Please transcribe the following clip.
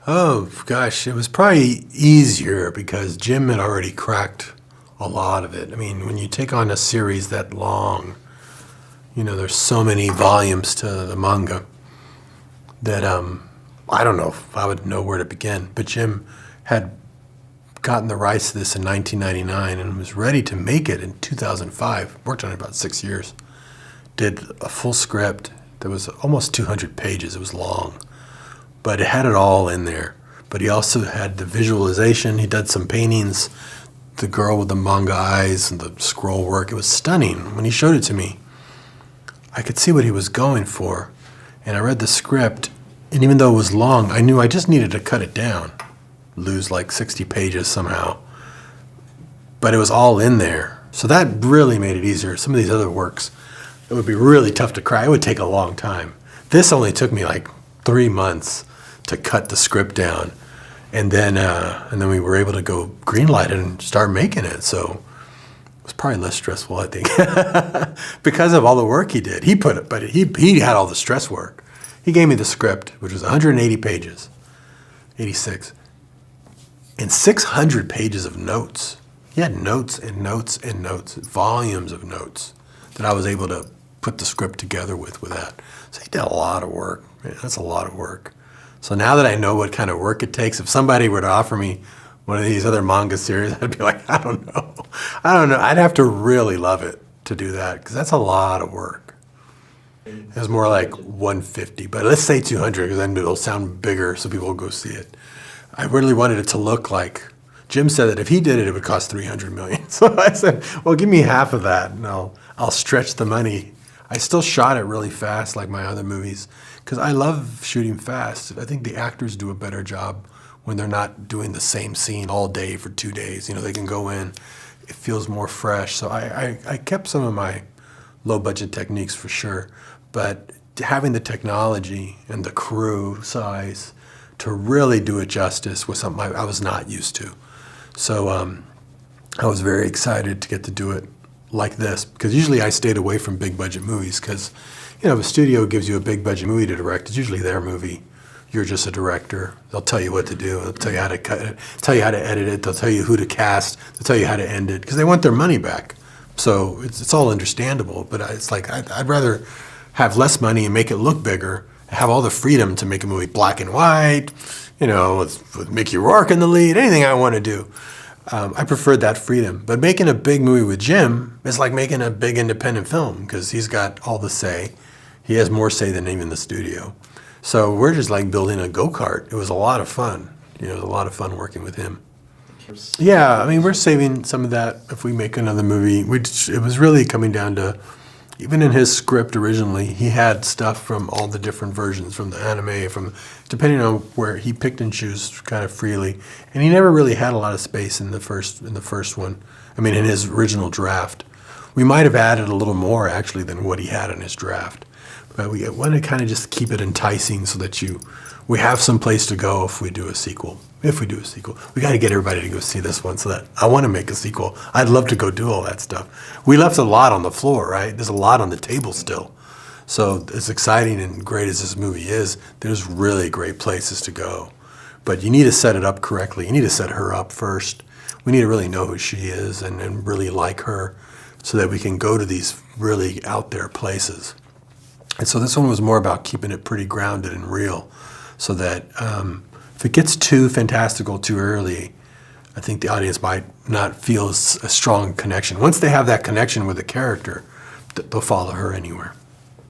Oh, gosh, it was probably easier because Jim had already cracked a lot of it. I mean, when you take on a series that long, there's so many volumes to the manga that I don't know if I would know where to begin. But Jim had gotten the rights to this in 1999 and was ready to make it in 2005. Worked on it about 6 years. Did a full script that was almost 200 pages. It was long. But it had it all in there. But he also had the visualization. He did some paintings, the girl with the manga eyes and the scroll work. It was stunning. When he showed it to me, I could see what he was going for. And I read the script, and even though it was long, I knew I just needed to cut it down, lose like 60 pages somehow. But it was all in there. So that really made it easier. Some of these other works, it would be really tough to crack. It would take a long time. This only took me like 3 months to cut the script down, and then we were able to go greenlight it and start making it. So it was probably less stressful, I think, because of all the work he did. He had all the stress work. He gave me the script, which was 180 pages, 86, and 600 pages of notes. He had notes and notes and notes, volumes of notes that I was able to put the script together with that. So he did a lot of work. Man, that's a lot of work. So now that I know what kind of work it takes, if somebody were to offer me one of these other manga series, I'd be like, I don't know. I'd have to really love it to do that, because that's a lot of work. It was more like 150, but let's say 200, because then it'll sound bigger so people will go see it. I really wanted it to look like, Jim said that if he did it, it would cost $300 million. So I said, well, give me half of that, and I'll stretch the money. I still shot it really fast, like my other movies, because I love shooting fast. I think the actors do a better job when they're not doing the same scene all day for 2 days. They can go in. It feels more fresh. So I kept some of my low-budget techniques for sure, but having the technology and the crew size to really do it justice was something I was not used to. So I was very excited to get to do it like this, because usually I stayed away from big budget movies, because if a studio gives you a big budget movie to direct, it's usually their movie. You're just a director. They'll tell you what to do. They'll tell you how to cut it, tell you how to edit it. They'll tell you who to cast. They'll tell you how to end it, because they want their money back. So it's all understandable, but it's like I'd rather have less money and make it look bigger, have all the freedom to make a movie black and white, with Mickey Rourke in the lead, anything I want to do. I preferred that freedom. But making a big movie with Jim is like making a big independent film, because he's got all the say. He has more say than even the studio. So we're just like building a go-kart. It was a lot of fun. It was a lot of fun working with him. Yeah, I mean, we're saving some of that if we make another movie. It was really coming down to, even in his script originally, he had stuff from all the different versions, from the anime, depending on where he picked and chose kind of freely. And he never really had a lot of space in the first one. I mean, in his original draft. We might have added a little more, actually, than what he had in his draft. But we want to kind of just keep it enticing so that we have some place to go if we do a sequel. If we do a sequel, we got to get everybody to go see this one, so that I want to make a sequel. I'd love to go do all that stuff. We left a lot on the floor, right? There's a lot on the table still. So as exciting and great as this movie is, there's really great places to go. But you need to set it up correctly. You need to set her up first. We need to really know who she is and really like her, so that we can go to these really out there places. And so this one was more about keeping it pretty grounded and real, so that if it gets too fantastical too early, I think the audience might not feel a strong connection. Once they have that connection with the character, they'll follow her anywhere.